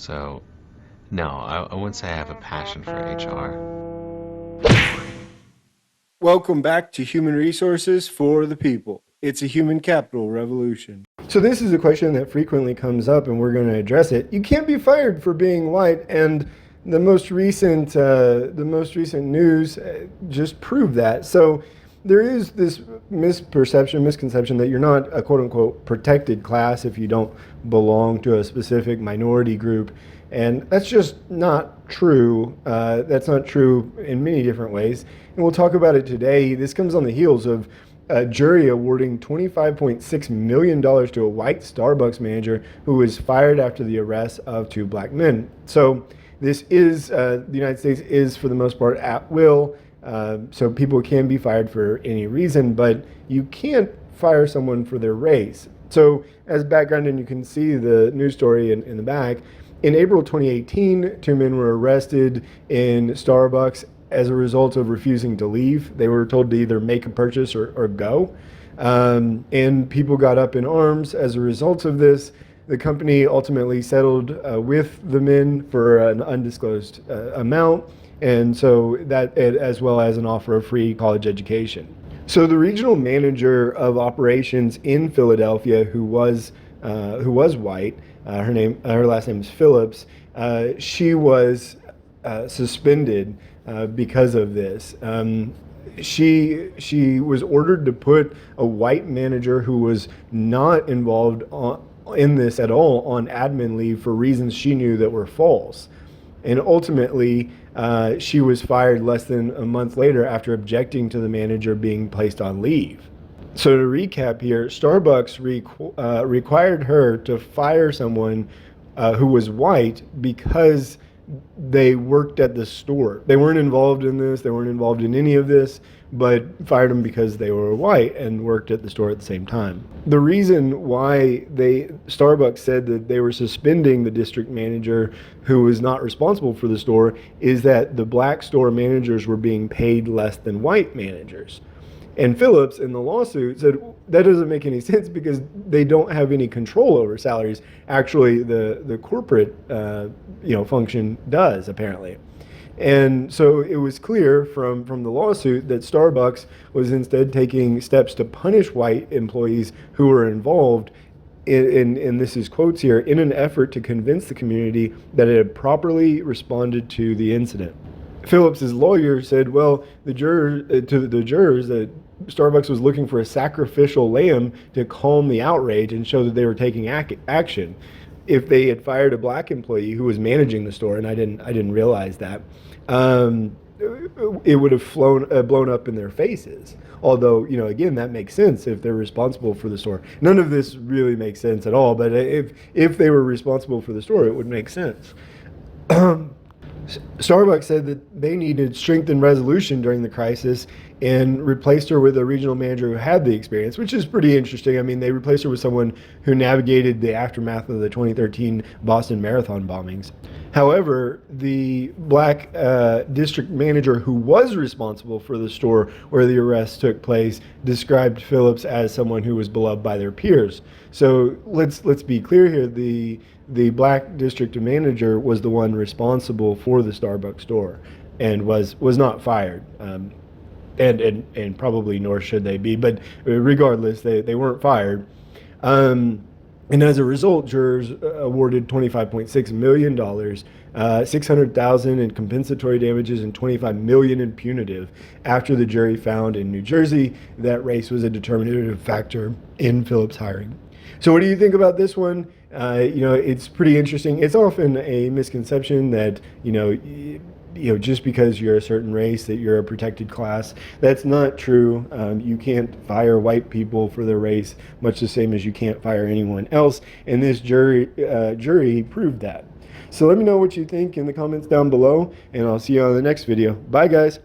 So, no, I wouldn't say I have a passion for HR. Welcome back to Human Resources for the People. It's a human capital revolution. So this is a question that frequently comes up, and we're going to address it. You can't be fired for being white, and the most recent news just proved that. So there is this misconception that you're not a quote unquote protected class if you don't belong to a specific minority group. And that's just not true. That's not true in many different ways. And we'll talk about it today. This comes on the heels of a jury awarding $25.6 million to a white Starbucks manager who was fired after the arrest of two black men. So this is, the United States is for the most part at will. So people can be fired for any reason, but you can't fire someone for their race. So as background, and you can see the news story in the back, in April 2018, two men were arrested in Starbucks as a result of refusing to leave. They were told to either make a purchase or go. And people got up in arms as a result of this. The company ultimately settled with the men for an undisclosed amount, and so that, as well as an offer of free college education. So the regional manager of operations in Philadelphia, who was white, her last name is Phillips. She was suspended because of this. She was ordered to put a white manager who was not involved in this at all on admin leave for reasons she knew that were false. And ultimately, she was fired less than a month later after objecting to the manager being placed on leave. So to recap here, Starbucks required her to fire someone who was white because they worked at the store. They weren't involved in this. They weren't involved in any of this, but fired them because they were white and worked at the store at the same time. The reason why Starbucks said that they were suspending the district manager who was not responsible for the store is that the black store managers were being paid less than white managers. And Phillips in the lawsuit said that doesn't make any sense because they don't have any control over salaries. Actually, the corporate function does, apparently. And so it was clear from the lawsuit that Starbucks was instead taking steps to punish white employees who were involved in this is quotes here, in an effort to convince the community that it had properly responded to the incident. Phillips's lawyer said, well, to the jurors that Starbucks was looking for a sacrificial lamb to calm the outrage and show that they were taking action. If they had fired a black employee who was managing the store, and I didn't realize that, it would have blown up in their faces. Although, again, that makes sense if they're responsible for the store. None of this really makes sense at all, but if they were responsible for the store, it would make sense. Starbucks said that they needed strength and resolution during the crisis and replaced her with a regional manager who had the experience, which is pretty interesting. I mean, they replaced her with someone who navigated the aftermath of the 2013 Boston Marathon bombings. However, the black district manager who was responsible for the store where the arrest took place described Phillips as someone who was beloved by their peers. So let's be clear here. The black district manager was the one responsible for the Starbucks store and was not fired. And probably nor should they be, but regardless, they weren't fired. And as a result, jurors awarded $25.6 million, $600,000 in compensatory damages, and $25 million in punitive after the jury found in New Jersey that race was a determinative factor in Phillips' hiring. So what do you think about this one? It's pretty interesting. It's often a misconception that, just because you're a certain race that you're a protected class. That's not true. You can't fire white people for their race, much the same as you can't fire anyone else. And this jury proved that. So let me know what you think in the comments down below, and I'll see you on the next video. Bye, guys.